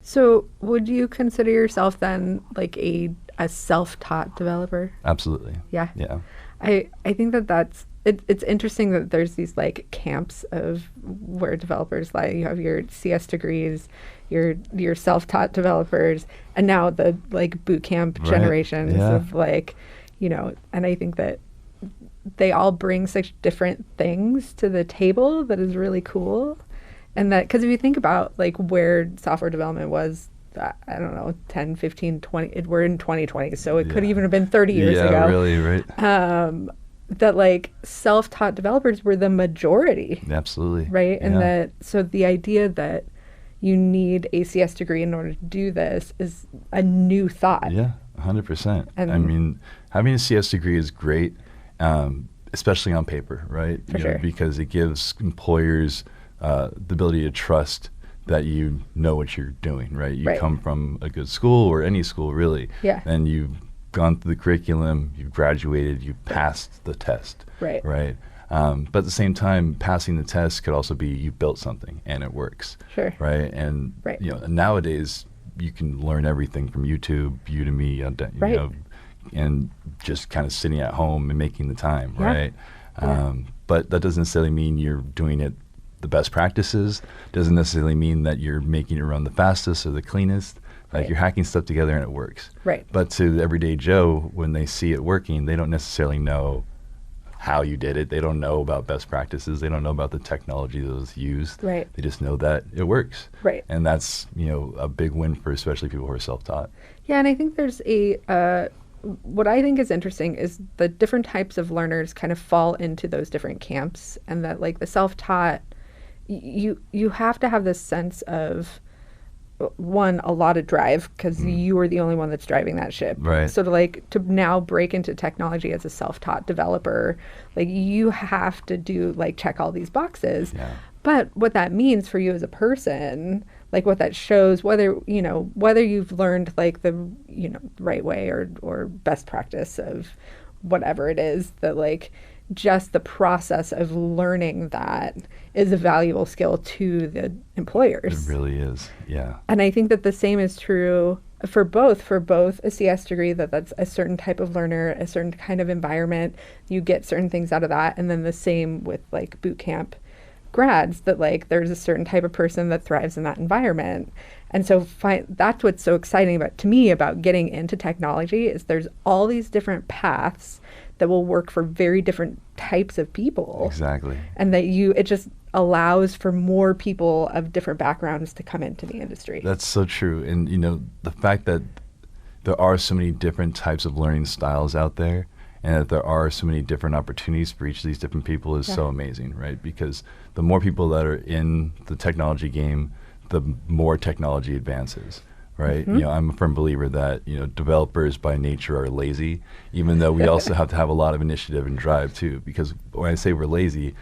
So would you consider yourself then like a self-taught developer? Absolutely. Yeah. Yeah. I think it's interesting that there's these like camps of where developers lie. You have your CS degrees, your self-taught developers, and now the like boot camp Right. generations Yeah. of like, and I think that they all bring such different things to the table that is really cool. And that, because if you think about like where software development was, I don't know, 10, 15, 20, we're in 2020, so it could Yeah. even have been 30 years Yeah, ago. really, right. That like self-taught developers were the majority, Absolutely. right? And Yeah. so the idea that you need a CS degree in order to do this is a new thought. Yeah, 100%. I And- mean, having a CS degree is great, especially on paper, right? For sure. Because it gives employers the ability to trust that you know what you're doing, right? You Right. come from a good school or any school, really. Yeah. And you've gone through the curriculum, you've graduated, you've passed the test, Right. right? But at the same time, passing the test could also be you built something and it works, Sure. right? And Right. nowadays you can learn everything from YouTube, Udemy, Right. and just kind of sitting at home and making the time, Yeah. right? Yeah. But that doesn't necessarily mean you're doing it the best practices. Doesn't necessarily mean that you're making it run the fastest or the cleanest. Like Right. you're hacking stuff together and it works. Right. But to the everyday Joe, when they see it working, they don't necessarily know how you did it. They don't know about best practices. They don't know about the technology that was used. Right. They just know that it works. Right. And that's, a big win for especially people who are self-taught. Yeah, and I think there's what I think is interesting is the different types of learners kind of fall into those different camps, and that like the self-taught, you have to have this sense of one, a lot of drive because you are the only one that's driving that ship. Right. So to now break into technology as a self-taught developer, like you have to do like check all these boxes. Yeah. But what that means for you as a person, like what that shows, whether you've learned like the right way or best practice of whatever it is, that like just the process of learning that is a valuable skill to the employers. It really is. Yeah. And I think that the same is true for both a CS degree, that's a certain type of learner, a certain kind of environment, you get certain things out of that. And then the same with like boot camp grads, that like there's a certain type of person that thrives in that environment. And so that's what's so exciting about getting into technology is there's all these different paths that will work for very different types of people. Exactly. And that it just allows for more people of different backgrounds to come into the industry. That's so true. And, the fact that there are so many different types of learning styles out there and that there are so many different opportunities for each of these different people is so amazing, right? Because the more people that are in the technology game, the more technology advances. Right. Mm-hmm. I'm a firm believer that, developers by nature are lazy, even though we also have to have a lot of initiative and drive too, because when I say we're lazy,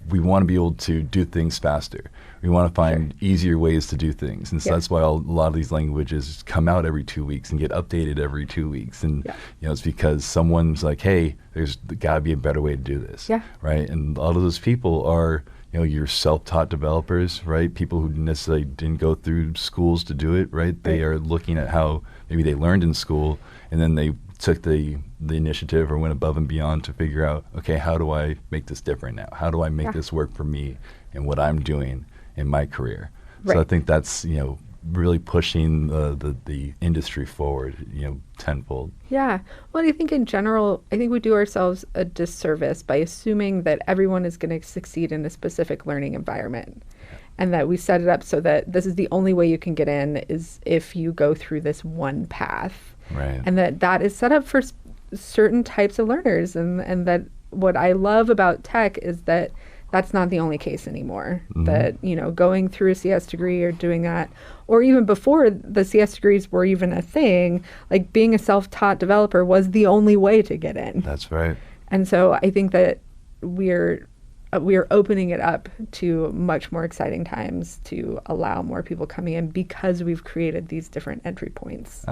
we want to be able to do things faster. We want to find easier ways to do things. And so that's why a lot of these languages come out every 2 weeks and get updated every 2 weeks. And, it's because someone's like, hey, there's got to be a better way to do this. Yeah. Right. And a lot of those people are, your self-taught developers, right? People who necessarily didn't go through schools to do it, right? They are looking at how maybe they learned in school and then they took the initiative or went above and beyond to figure out, okay, how do I make this different now? How do I make this work for me and what I'm doing in my career? So I think that's, really pushing the industry forward, tenfold. Yeah. Well, I think in general, I think we do ourselves a disservice by assuming that everyone is going to succeed in a specific learning environment. And that we set it up so that this is the only way you can get in is if you go through this one path. Right. And that is set up for certain types of learners. And that what I love about tech is that that's not the only case anymore. Mm-hmm. That, going through a CS degree or doing that, or even before the CS degrees were even a thing, like being a self-taught developer was the only way to get in. That's right. And so I think that we're opening it up to much more exciting times to allow more people coming in because we've created these different entry points.